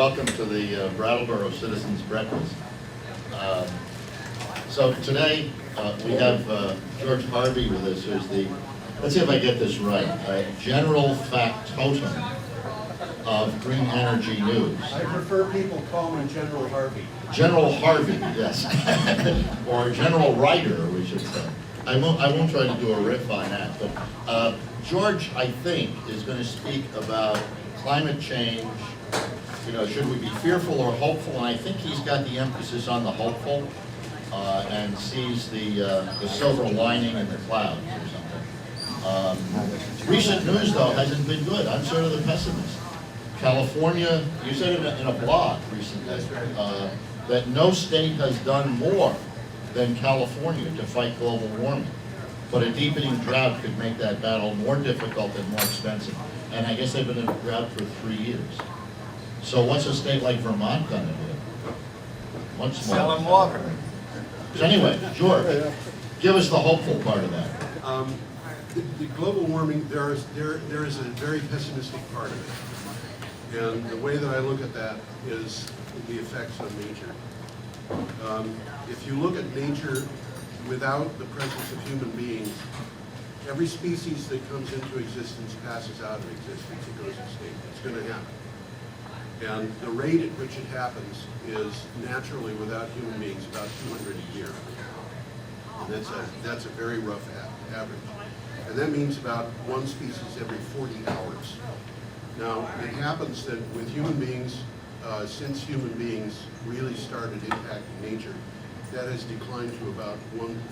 welcome to the Brattleboro Citizens Breakfast. So today we have George Harvey with us, who's the, let's see if I get this right, general factotum of Green Energy News. I prefer people call me General Harvey. General Harvey, yes. Or General Writer, we should say. I won't try to do a riff on that, but George, I think, is going to speak about climate change. You know, should we be fearful or hopeful? And I think he's got the emphasis on the hopeful and sees the silver lining in the clouds or something. Recent news, though, hasn't been good. I'm sort of the pessimist. California, you said in a blog recently that no state has done more than California to fight global warming. But a deepening drought could make that battle more difficult and more expensive. And I guess they've been in a drought for 3 years. So what's a state like Vermont going to do? Much smaller. Sell them water. So anyway, George, give us the hopeful part of that. The global warming, there is a very pessimistic part of it. And the way that I look at that is the effects on nature. If you look at nature without the presence of human beings, every species that comes into existence passes out of existence. It goes extinct. It's going to happen. And the rate at which it happens is naturally, without human beings, about 200 a year. And that's a very rough average. And that means about one species every 40 hours. Now, it happens that with human beings, since human beings really started impacting nature, that has declined to about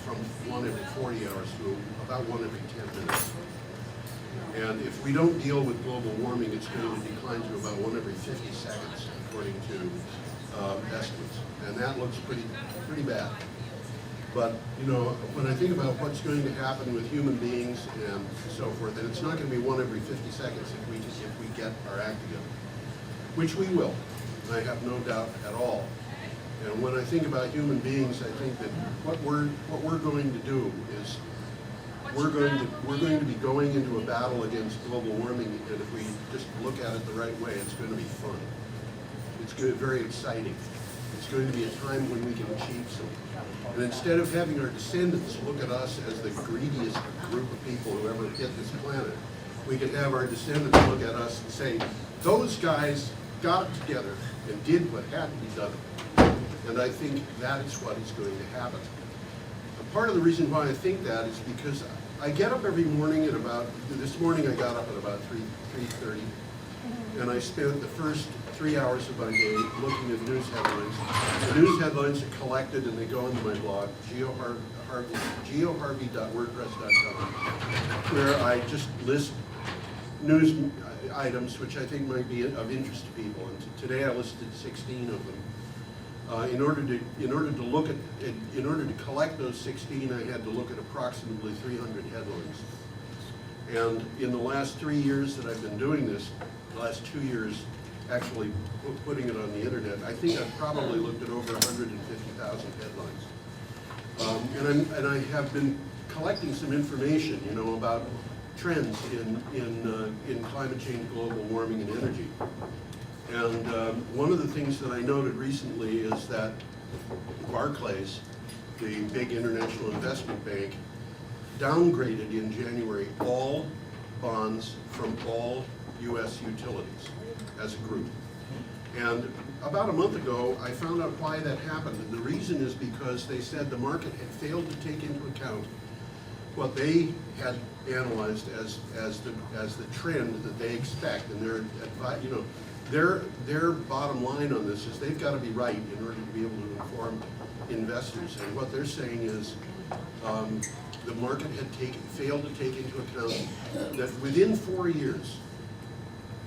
from one every 40 hours to about one every 10 minutes. And if we don't deal with global warming, it's going to decline to about one every 50 seconds, according to estimates. And that looks pretty bad. But, you know, when I think about what's going to happen with human beings and so forth, and it's not going to be one every 50 seconds if we get our act together, which we will. I have no doubt at all. And when I think about human beings, I think that what we're going to do is we're going to be going into a battle against global warming, and if we just look at it the right way, it's going to be fun. It's going to be very exciting. It's going to be a time when we can achieve something. And instead of having our descendants look at us as the greediest group of people who ever hit this planet, we could have our descendants look at us and say, those guys got it together and did what had to be done. And I think that is what is going to happen. Part of the reason why I think that is because I get up every morning at about, this morning I got up at about 3:30, and I spent the first 3 hours of my day looking at news headlines. The news headlines are collected and they go into my blog, geoharvey.wordpress.com, where I just list news items which I think might be of interest to people. And today I listed 16 of them. In order to collect those 16, I had to look at approximately 300 headlines. And in the last 3 years that I've been doing this, the last 2 years actually putting it on the internet, I think I've probably looked at over 150,000 headlines. And I have been collecting some information, you know, about trends in climate change, global warming, and energy. And one of the things that I noted recently is that Barclays, the big international investment bank, downgraded in January all bonds from all U.S. utilities as a group. And about a month ago, I found out why that happened. And the reason is because they said the market had failed to take into account what they had analyzed as the trend that they expect. And their bottom line on this is they've got to be right in order to be able to inform investors. And what they're saying is the market had failed to take into account that within 4 years,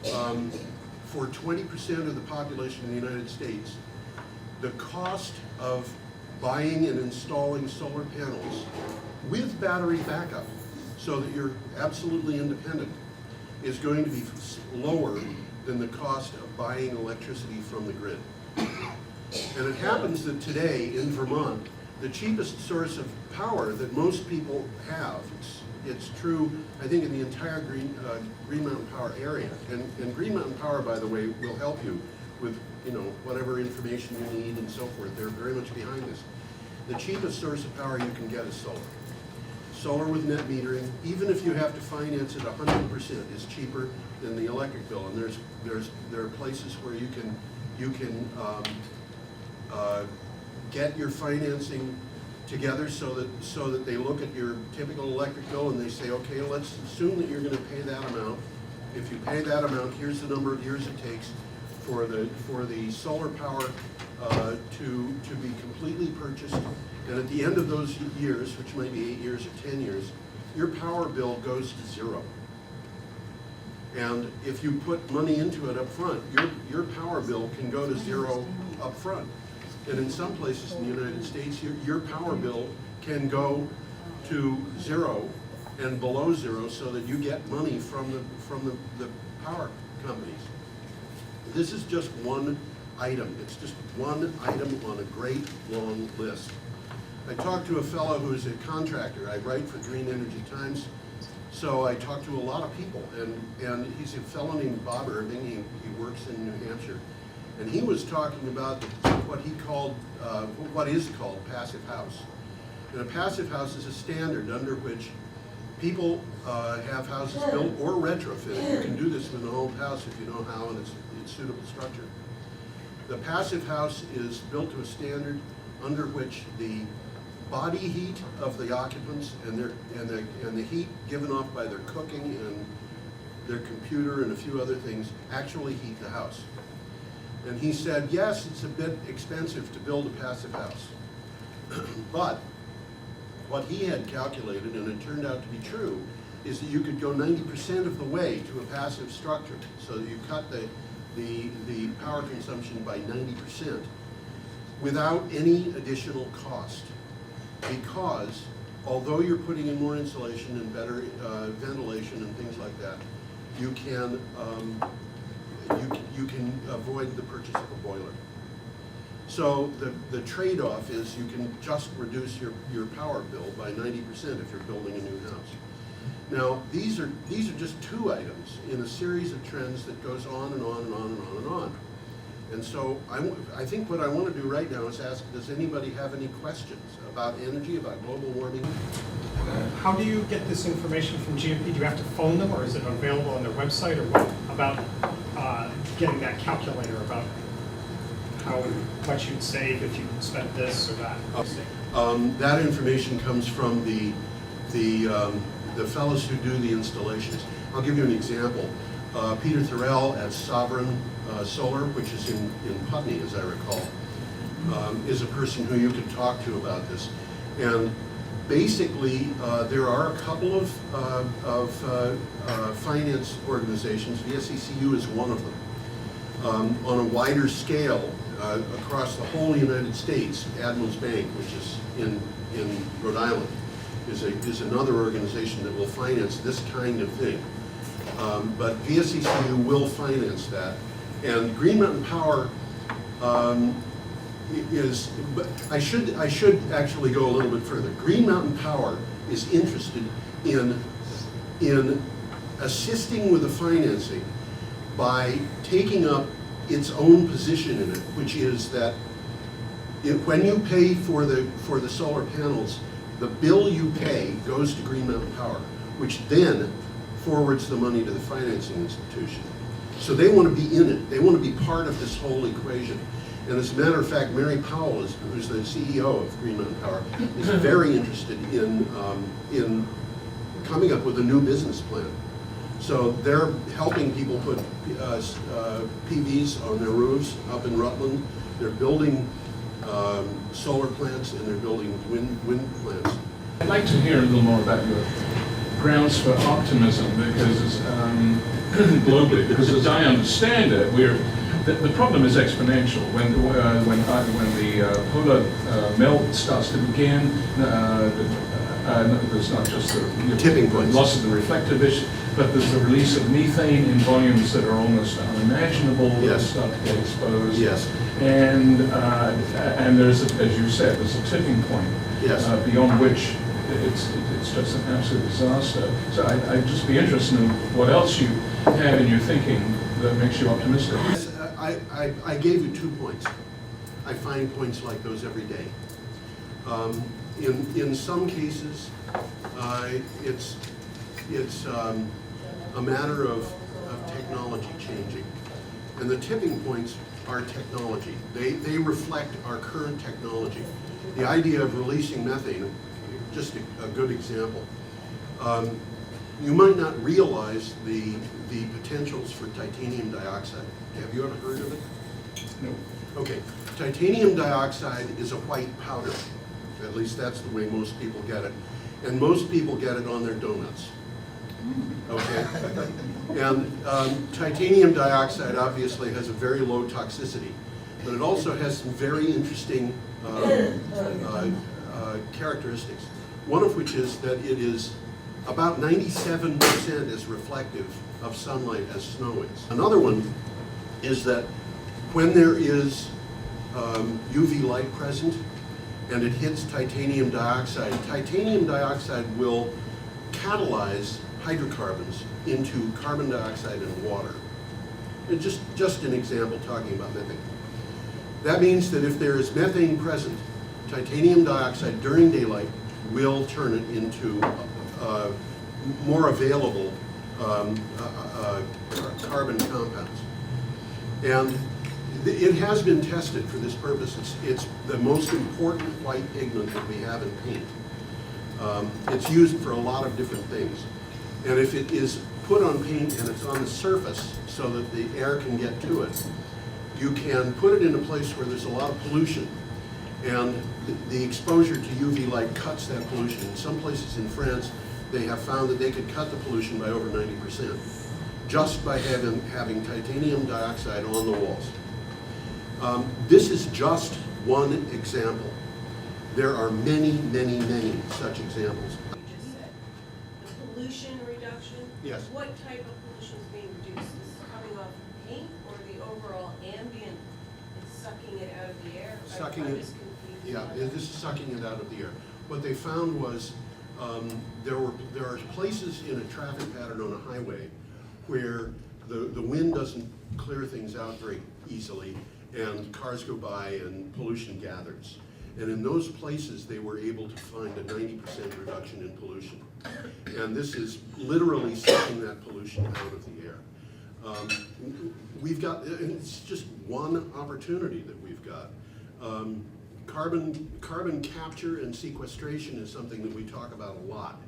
for 20% of the population in the United States, the cost of buying and installing solar panels with battery backup, so that you're absolutely independent, is going to be lower than the cost of buying electricity from the grid. And it happens that today in Vermont, the cheapest source of power that most people have, it's true, I think, in the entire Green Mountain Power area. And Green Mountain Power, by the way, will help you with you know, whatever information you need and so forth. They're very much behind this. The cheapest source of power you can get is solar. Solar with net metering, even if you have to finance it 100%, is cheaper than the electric bill. And there are places where you can get your financing together so that they look at your typical electric bill and they say, okay, let's assume that you're going to pay that amount. If you pay that amount, here's the number of years it takes for the solar power to be completely purchased. And at the end of those years, which might be 8 years or 10 years, your power bill goes to zero. And if you put money into it up front, your power bill can go to zero up front. And in some places in the United States, your power bill can go to zero and below zero so that you get money from the power companies. This is just one item. It's just one item on a great long list. I talked to a fellow who's a contractor. I write for Green Energy Times, so I talked to a lot of people. And he's a fellow named Bob Irving. He works in New Hampshire. And he was talking about what he called, what is called passive house. And a passive house is a standard under which people have houses built or retrofitted. You can do this with an old house if you know how, and it's suitable structure. The passive house is built to a standard under which the body heat of the occupants and the heat given off by their cooking and their computer and a few other things actually heat the house. And he said, yes, it's a bit expensive to build a passive house. But what he had calculated, and it turned out to be true, is that you could go 90% of the way to a passive structure. So that you cut the power consumption by 90% without any additional cost. Because although you're putting in more insulation and better ventilation and things like that, you can avoid the purchase of a boiler. So the trade-off is you can just reduce your power bill by 90% if you're building a new house. Now, these are just two items in a series of trends that goes on and on and on and on and on. And so I think what I want to do right now is ask, does anybody have any questions about energy, about global warming? How do you get this information from GMP? Do you have to phone them, or is it available on their website, or what about getting that calculator about how much you'd save if you spent this or that? That information comes from the fellows who do the installations. I'll give you an example. Peter Thorell at Sovereign Solar, which is in Putney, as I recall, is a person who you can talk to about this. And basically, there are a couple of finance organizations. VSECU is one of them. On a wider scale, across the whole United States, Admiral's Bank, which is in Rhode Island, is another organization that will finance this kind of thing. But VSECU will finance that. And Green Mountain Power but I should actually go a little bit further. Green Mountain Power is interested in assisting with the financing by taking up its own position in it, which is that when you pay for the solar panels, the bill you pay goes to Green Mountain Power, which then forwards the money to the financing institution. So they want to be in it. They want to be part of this whole equation. And as a matter of fact, Mary Powell, who's the CEO of Green Mountain Power, is very interested in coming up with a new business plan. So they're helping people put PVs on their roofs up in Rutland. They're building solar plants, and they're building wind plants. I'd like to hear a little more about your grounds for optimism, because globally, because as I understand it, the problem is exponential. When the polar melt starts to begin, there's not just the tipping point, loss of the reflective issue, but there's the release of methane in volumes that are almost unimaginable. Yes. That start to get exposed. Yes. And there's, as you said, there's a tipping point. Yes. Beyond which it's just an absolute disaster. So I'd just be interested in what else you have in your thinking that makes you optimistic. I I gave you 2 points. I find points like those every day. In some cases, it's a matter of technology changing. And the tipping points are technology. They reflect our current technology. The idea of releasing methane, just a good example. You might not realize the potentials for titanium dioxide. Have you ever heard of it? No. Okay, titanium dioxide is a white powder. At least that's the way most people get it. And most people get it on their donuts. Okay? And titanium dioxide obviously has a very low toxicity, but it also has some very interesting characteristics. One of which is that it is about 97% as reflective of sunlight as snow is. Another one is that when there is UV light present and it hits titanium dioxide will catalyze hydrocarbons into carbon dioxide and water. And just an example talking about methane. That means that if there is methane present, titanium dioxide during daylight will turn it into more available carbon compounds. And it has been tested for this purpose. It's the most important white pigment that we have in paint. It's used for a lot of different things. And if it is put on paint and it's on the surface so that the air can get to it, you can put it in a place where there's a lot of pollution. And the exposure to UV light cuts that pollution. In some places in France, they have found that they could cut the pollution by over 90%, just by having titanium dioxide on the walls. This is just one example. There are many, many, many such examples. You just said, the pollution reduction? Yes. What type of pollution is being reduced? Is it coming off the paint or the overall ambient is sucking it out of the air? Sucking I'm it. just confused. Yeah, by this is sucking it out of the air. What they found was there are places in a traffic pattern on a highway where the wind doesn't clear things out very easily and cars go by and pollution gathers. And in those places, they were able to find a 90% reduction in pollution. And this is literally sucking that pollution out of the air. We've got, and it's just one opportunity that we've got. Carbon capture and sequestration is something that we talk about a lot.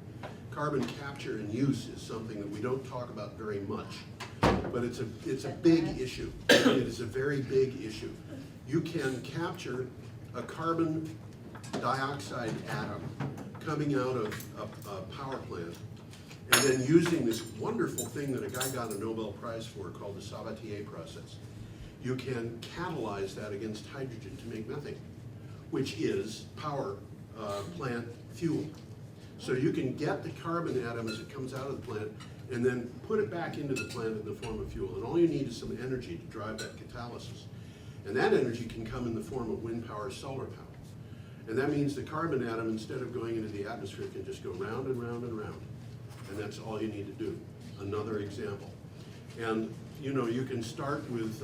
Carbon capture and use is something that we don't talk about very much, but it's a big issue. It is a very big issue. You can capture a carbon dioxide atom coming out of a power plant and then using this wonderful thing that a guy got a Nobel Prize for called the Sabatier process. You can catalyze that against hydrogen to make methane, which is power plant fuel. So you can get the carbon atom as it comes out of the plant and then put it back into the plant in the form of fuel. And all you need is some energy to drive that catalysis. And that energy can come in the form of wind power, solar power. And that means the carbon atom, instead of going into the atmosphere, can just go round and round and round. And that's all you need to do. Another example. And you know, you can start with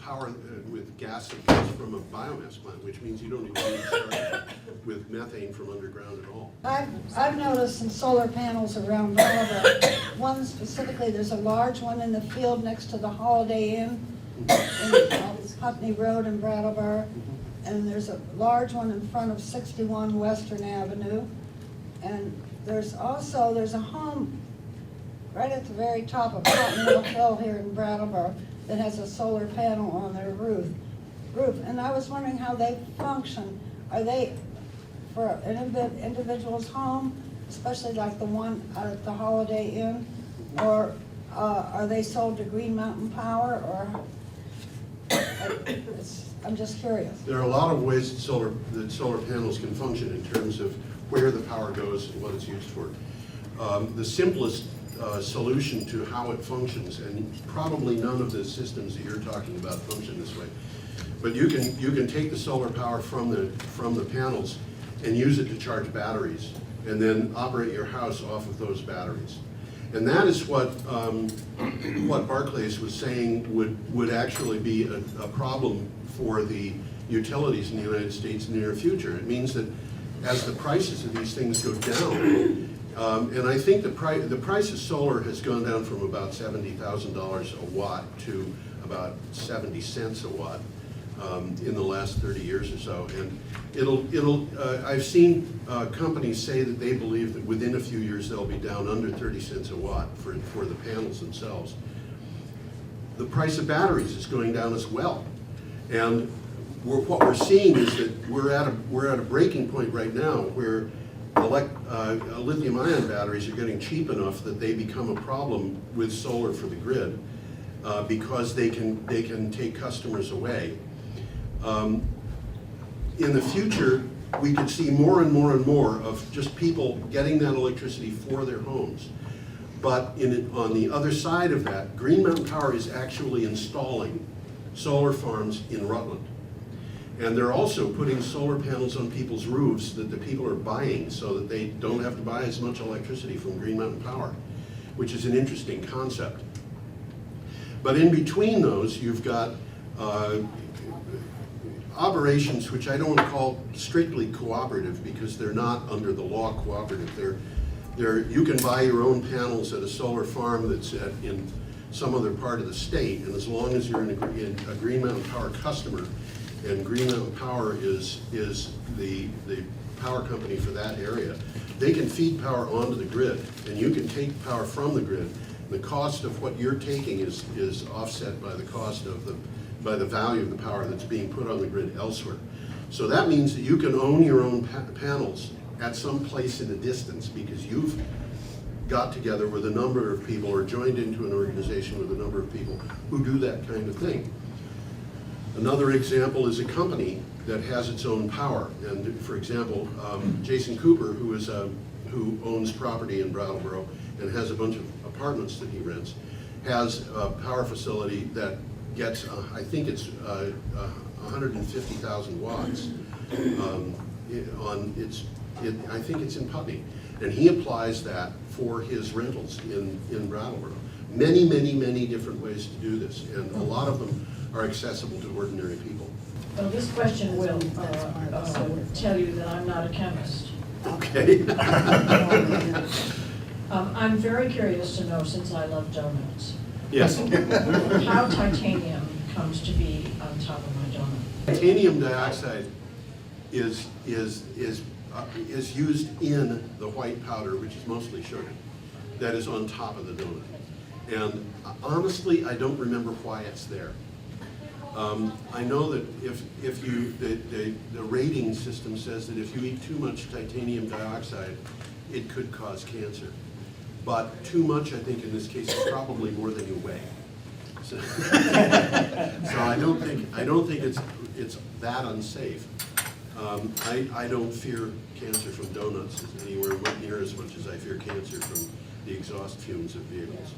power with gas that comes from a biomass plant, which means you don't even need to start with methane from underground at all. I've noticed some solar panels around Brattleboro. One specifically, there's a large one in the field next to the Holiday Inn in Putney Road in Brattleboro, and there's a large one in front of 61 Western Avenue, and there's a home right at the very top of Continental Hill here in Brattleboro that has a solar panel on their roof. And I was wondering how they function. Are they for an individual's home, especially like the one at the Holiday Inn, or are they sold to Green Mountain Power, or? I'm just curious. There are a lot of ways that solar panels can function in terms of where the power goes and what it's used for. The simplest solution to how it functions, and probably none of the systems that you're talking about function this way, but you can take the solar power from the panels and use it to charge batteries, and then operate your house off of those batteries. And that is what Barclays was saying would actually be a problem for the utilities in the United States in the near future. It means that as the prices of these things go down, and I think the price of solar has gone down from about $70,000 a watt to about 70 cents a watt in the last 30 years or so. And I've seen companies say that they believe that within a few years they'll be down under 30 cents a watt for the panels themselves. The price of batteries is going down as well. And what we're seeing is that we're at a breaking point right now where lithium-ion batteries are getting cheap enough that they become a problem with solar for the grid because they can take customers away. In the future, we could see more and more and more of just people getting that electricity for their homes. But on the other side of that, Green Mountain Power is actually installing solar farms in Rutland. And they're also putting solar panels on people's roofs that the people are buying so that they don't have to buy as much electricity from Green Mountain Power, which is an interesting concept. But in between those, you've got operations which I don't want to call strictly cooperative because they're not under the law cooperative. You can buy your own panels at a solar farm that's in some other part of the state, and as long as you're a Green Mountain Power customer, and Green Mountain Power is the power company for that area, they can feed power onto the grid, and you can take power from the grid. The cost of what you're taking is offset by the cost of by the value of the power that's being put on the grid elsewhere. So that means that you can own your own panels at some place in the distance because you've got together with a number of people or joined into an organization with a number of people who do that kind of thing. Another example is a company that has its own power. And for example, Jason Cooper, who owns property in Brattleboro and has a bunch of apartments that he rents, has a power facility that gets, I think it's 150,000 watts. I think it's in Putney. And he applies that for his rentals in Brattleboro. Many, many, many different ways to do this, and a lot of them are accessible to ordinary people. Well, this question will tell you that I'm not a chemist. Okay. I'm very curious to know, since I love donuts, Yes. how titanium comes to be on top of my donut. Titanium dioxide is used in the white powder, which is mostly sugar, that is on top of the donut. And honestly, I don't remember why it's there. I know that the rating system says that if you eat too much titanium dioxide, it could cause cancer. But too much, I think, in this case, is probably more than you weigh. So, so I don't think it's that unsafe. I don't fear cancer from donuts anywhere near as much as I fear cancer from the exhaust fumes of vehicles.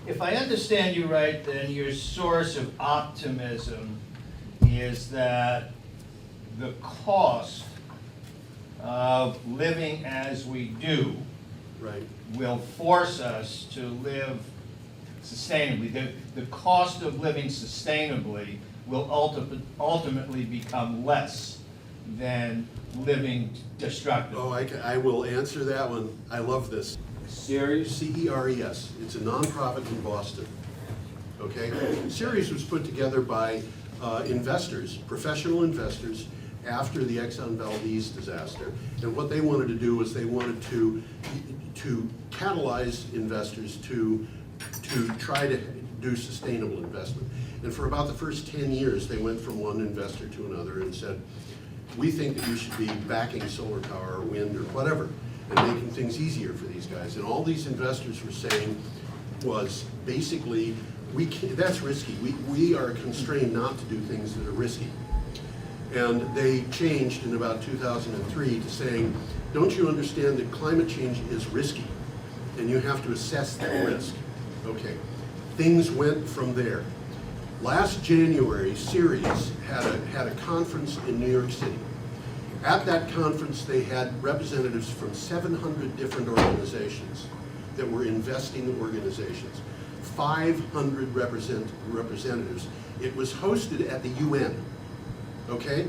If I understand you right, then your source of optimism is that the cost of living as we do Right. will force us to live sustainably. The cost of living sustainably will ultimately become less than living destructively. Oh, I will answer that one. I love this. Ceres? CERES. It's a nonprofit in Boston. Okay? Ceres was put together by investors, professional investors, after the Exxon Valdez disaster. And what they wanted to do was they wanted to catalyze investors to try to do sustainable investment. And for about the first 10 years, they went from one investor to another and said, we think that you should be backing solar power or wind or whatever and making things easier for these guys. And all these investors were saying was basically, that's risky. We are constrained not to do things that are risky. And they changed in about 2003 to saying, don't you understand that climate change is risky and you have to assess that risk? Okay, things went from there. Last January, Ceres had a conference in New York City. At that conference, they had representatives from 700 different organizations. that were investing organizations. 500 representatives. It was hosted at the UN, okay?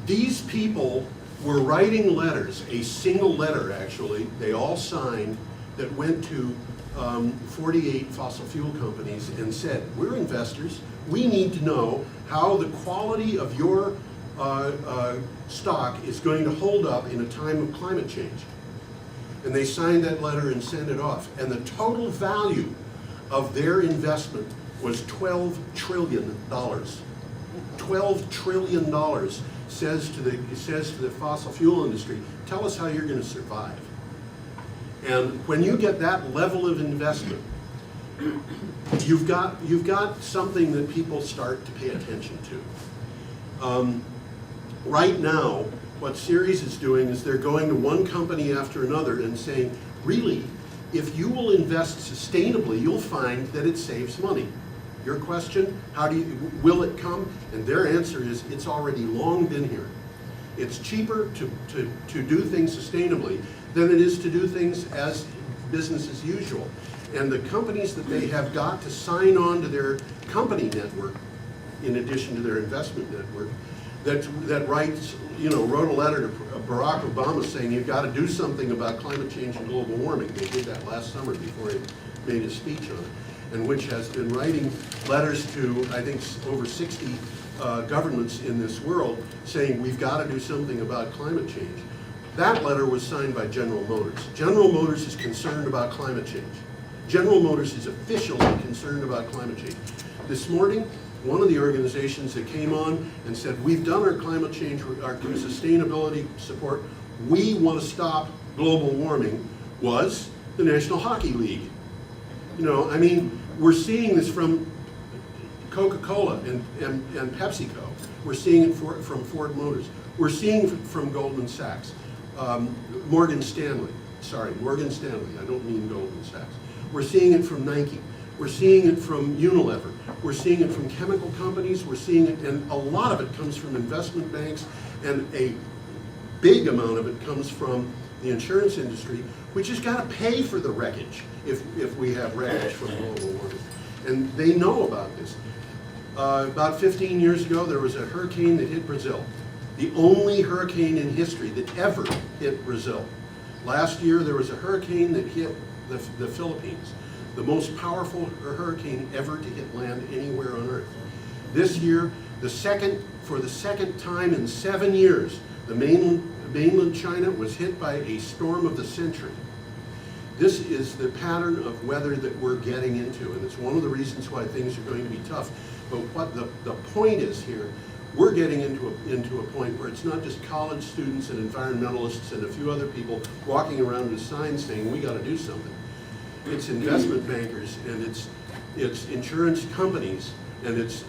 These people were writing letters, a single letter actually, they all signed, that went to 48 fossil fuel companies and said, we're investors, we need to know how the quality of your stock is going to hold up in a time of climate change. And they signed that letter and sent it off. And the total value of their investment was $12 trillion. $12 trillion says to the fossil fuel industry, tell us how you're going to survive. And when you get that level of investment, you've got something that people start to pay attention to. Right now, what Ceres is doing is they're going to one company after another and saying, really, if you will invest sustainably, you'll find that it saves money. Your question, will it come? And their answer is, it's already long been here. It's cheaper to do things sustainably than it is to do things as business as usual. And the companies that they have got to sign on to their company network, in addition to their investment network, that wrote a letter to Barack Obama saying you've got to do something about climate change and global warming. They did that last summer before he made his speech on it, and which has been writing letters to, I think, over 60 governments in this world saying we've got to do something about climate change. That letter was signed by General Motors. General Motors is concerned about climate change. General Motors is officially concerned about climate change. This morning, one of the organizations that came on and said, we've done our climate change, our sustainability support, we want to stop global warming, was the National Hockey League. You know, I mean, we're seeing this from Coca-Cola and PepsiCo. We're seeing it from Ford Motors. We're seeing it from Goldman Sachs. Morgan Stanley, I don't mean Goldman Sachs. We're seeing it from Nike. We're seeing it from Unilever. We're seeing it from chemical companies. We're seeing it, and a lot of it comes from investment banks, and a big amount of it comes from the insurance industry, which has got to pay for the wreckage if we have wreckage from global warming. And they know about this. About 15 years ago, there was a hurricane that hit Brazil. The only hurricane in history that ever hit Brazil. Last year, there was a hurricane that hit the Philippines. The most powerful hurricane ever to hit land anywhere on Earth. This year, for the second time in 7 years, the mainland China was hit by a storm of the century. This is the pattern of weather that we're getting into, and it's one of the reasons why things are going to be tough. But what the point is here, we're getting into a point where it's not just college students and environmentalists and a few other people walking around with signs saying we got to do something. It's investment bankers, and it's insurance companies, and it's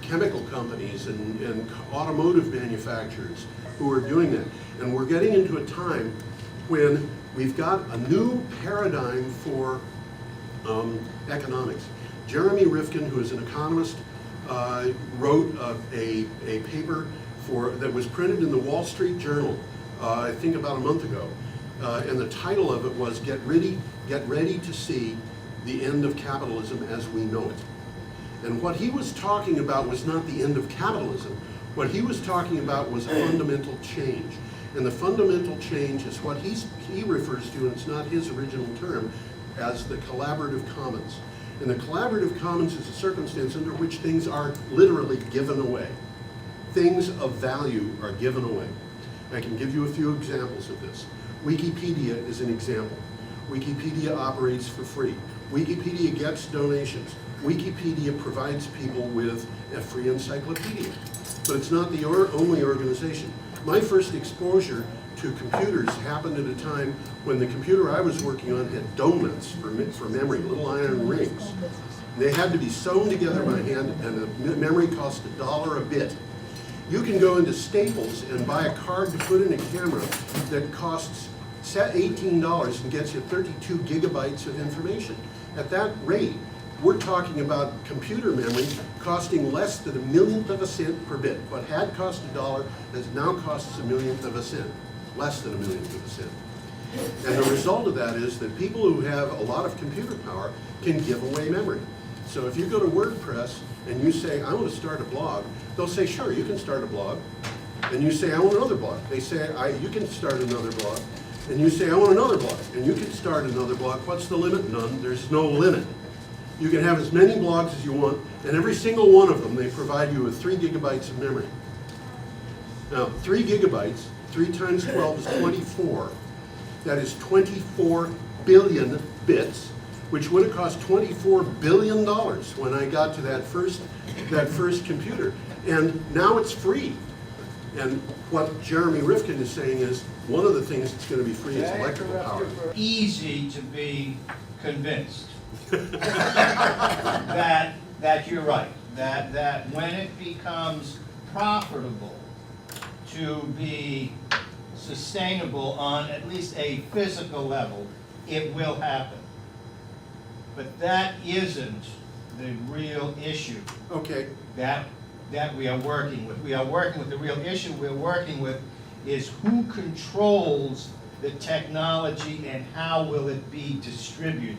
chemical companies and automotive manufacturers who are doing that. And we're getting into a time when we've got a new paradigm for economics. Jeremy Rifkin, who is an economist, wrote a paper that was printed in the Wall Street Journal, I think about a month ago. And the title of it was Get Ready to See the End of Capitalism as We Know It. And what he was talking about was not the end of capitalism. What he was talking about was a fundamental change. And the fundamental change is what he refers to, and it's not his original term, as the collaborative commons. And the collaborative commons is a circumstance under which things are literally given away. Things of value are given away. I can give you a few examples of this. Wikipedia is an example. Wikipedia operates for free. Wikipedia gets donations. Wikipedia provides people with a free encyclopedia. But it's not the only organization. My first exposure to computers happened at a time when the computer I was working on had donuts for memory, little iron rings. They had to be sewn together by hand, and the memory cost $1 a bit. You can go into Staples and buy a card to put in a camera that costs $18 and gets you 32 gigabytes of information. At that rate, we're talking about computer memory costing less than 1/1000th of a cent per bit. What had cost $1 now costs 1/1000th of a cent, less than 1/1000th of a cent. And the result of that is that people who have a lot of computer power can give away memory. So if you go to WordPress and you say, I want to start a blog, they'll say, sure, you can start a blog. And you say, I want another blog. They say, you can start another blog. And you say, I want another blog. And you can start another blog. What's the limit? None. There's no limit. You can have as many blogs as you want, and every single one of them, they provide you with 3 gigabytes of memory. Now, 3 gigabytes, 3 times 12 is 24. That is 24 billion bits, which would have cost $24 billion when I got to that first computer. And now it's free. And what Jeremy Rifkin is saying is, one of the things that's going to be free is electrical power. Easy to be convinced that you're right, that when it becomes profitable to be sustainable on at least a physical level, it will happen. But that isn't the real issue Okay, that we are working with. We are working with the real issue we're working with is who controls the technology and how will it be distributed.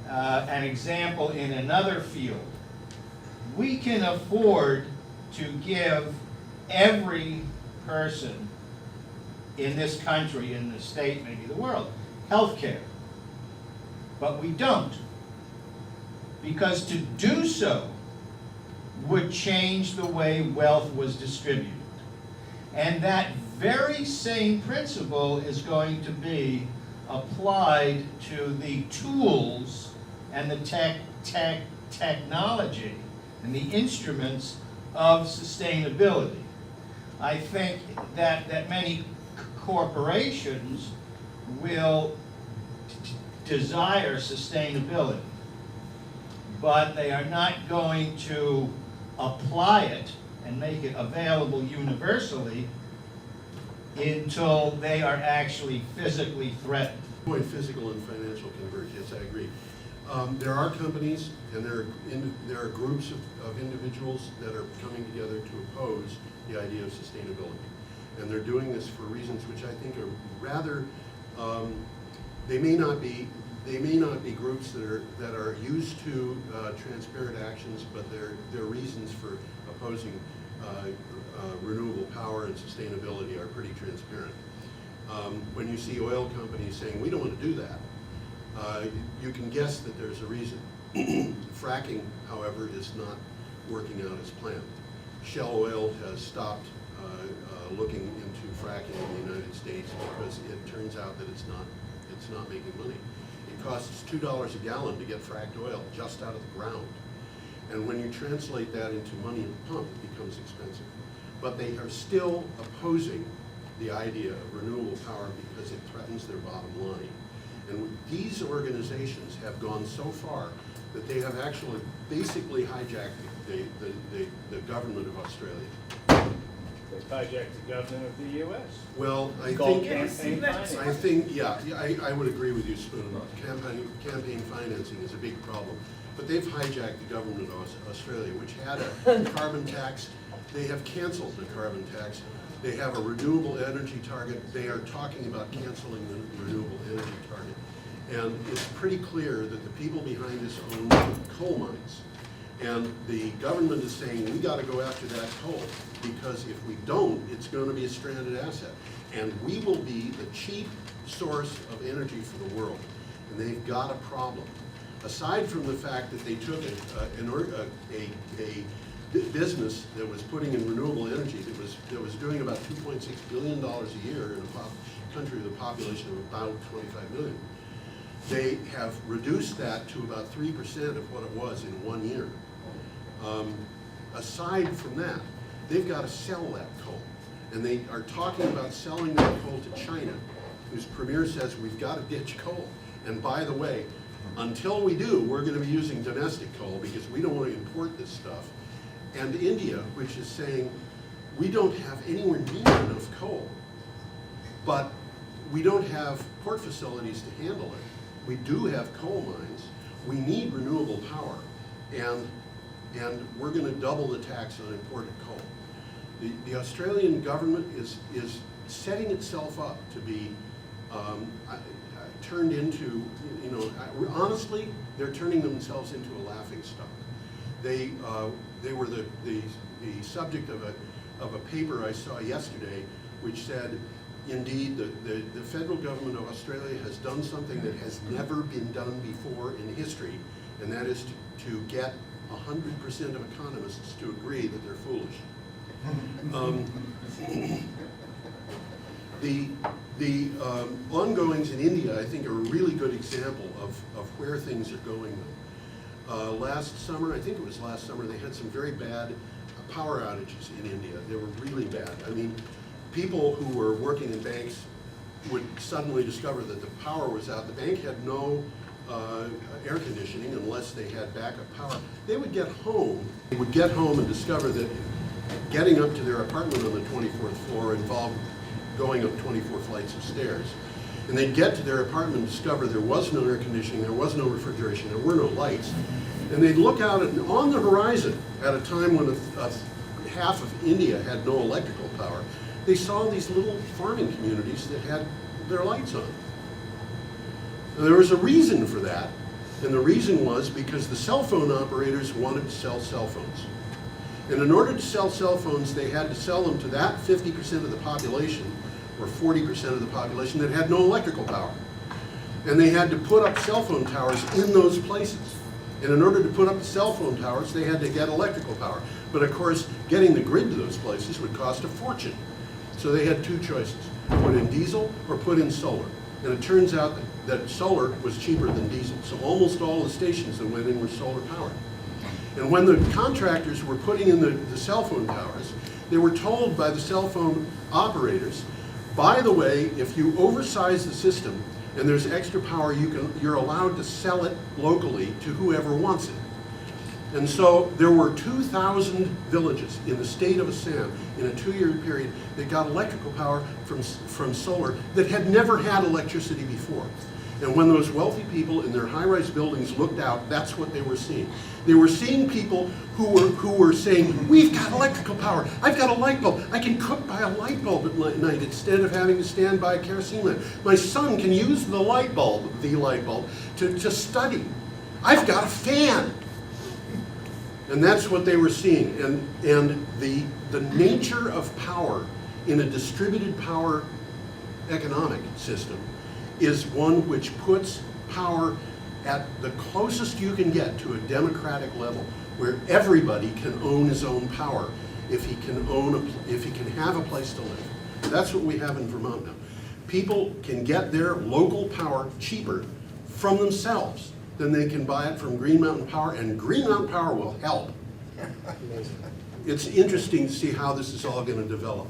An example in another field, we can afford to give every person in this country, in the state, maybe the world, health care. But we don't. Because to do so would change the way wealth was distributed. And that very same principle is going to be applied to the tools and the technology and the instruments of sustainability. I think that many corporations will desire sustainability, but they are not going to apply it and make it available universally until they are actually physically threatened. point physical and financial converge, yes, I agree. There are companies and there are groups of individuals that are coming together to oppose the idea of sustainability. And they're doing this for reasons which I think are rather, they may not be groups that are used to transparent actions, but their reasons for opposing renewable power and sustainability are pretty transparent. When you see oil companies saying, we don't want to do that, you can guess that there's a reason. Fracking, however, is not working out as planned. Shell Oil has stopped looking into fracking in the United States because it turns out that it's not making money. It costs $2 a gallon to get fracked oil just out of the ground. And when you translate that into money at the pump, it becomes expensive. But they are still opposing the idea of renewable power because it threatens their bottom line. And these organizations have gone so far that they have actually basically hijacked the government of Australia. They hijacked the government of the U.S. Well, I Called think, campaign finance. I think, yeah, I would agree with you, Spoon. Campaign financing is a big problem. But they've hijacked the government of Australia, which had a carbon tax. They have canceled the carbon tax. They have a renewable energy target. They are talking about canceling the renewable energy target. And it's pretty clear that the people behind this own coal mines. And the government is saying, we got to go after that coal, because if we don't, it's going to be a stranded asset. And we will be the cheap source of energy for the world. And they've got a problem. Aside from the fact that they took a business that was putting in renewable energy that was doing about $2.6 billion a year in a country with a population of about 25 million. They have reduced that to about 3% of what it was in 1 year. Aside from that, they've got to sell that coal. And they are talking about selling that coal to China, whose premier says we've got to ditch coal. And by the way, until we do, we're going to be using domestic coal because we don't want to import this stuff. And India, which is saying we don't have anywhere near enough coal, but we don't have port facilities to handle it. We do have coal mines. We need renewable power, and we're going to double the tax on imported coal. The Australian government is setting itself up to be turned into, honestly, they're turning themselves into a laughing stock. They were the subject of a paper I saw yesterday, which said, indeed, the federal government of Australia has done something that has never been done before in history, and that is to get 100% of economists to agree that they're foolish. The ongoings in India, I think, are a really good example of where things are going. Last summer, I think it was last summer, they had some very bad power outages in India. They were really bad. I mean, people who were working in banks would suddenly discover that the power was out. The bank had no air conditioning unless they had backup power. They would get home and discover that getting up to their apartment on the 24th floor involved going up 24 flights of stairs. And they'd get to their apartment and discover there was no air conditioning, there was no refrigeration, there were no lights. And they'd look out on the horizon at a time when half of India had no electrical power. They saw these little farming communities that had their lights on. And there was a reason for that, and the reason was because the cell phone operators wanted to sell cell phones. And in order to sell cell phones, they had to sell them to that 50% of the population, or 40% of the population that had no electrical power. And they had to put up cell phone towers in those places. And in order to put up the cell phone towers, they had to get electrical power. But of course, getting the grid to those places would cost a fortune. So they had two choices, put in diesel or put in solar. And it turns out that solar was cheaper than diesel. So almost all the stations that went in were solar powered. And when the contractors were putting in the cell phone towers, they were told by the cell phone operators, by the way, if you oversize the system and there's extra power, you're allowed to sell it locally to whoever wants it. And so there were 2,000 villages in the state of Assam in a 2-year period that got electrical power from solar that had never had electricity before. And when those wealthy people in their high-rise buildings looked out, that's what they were seeing. They were seeing people who were saying, we've got electrical power, I've got a light bulb, I can cook by a light bulb at night instead of having to stand by a kerosene lamp. My son can use the light bulb to study. I've got a fan. And that's what they were seeing. And the nature of power in a distributed power economic system is one which puts power at the closest you can get to a democratic level, where everybody can own his own power if he can have a place to live. That's what we have in Vermont now. People can get their local power cheaper from themselves than they can buy it from Green Mountain Power, and Green Mountain Power will help. It's interesting to see how this is all going to develop.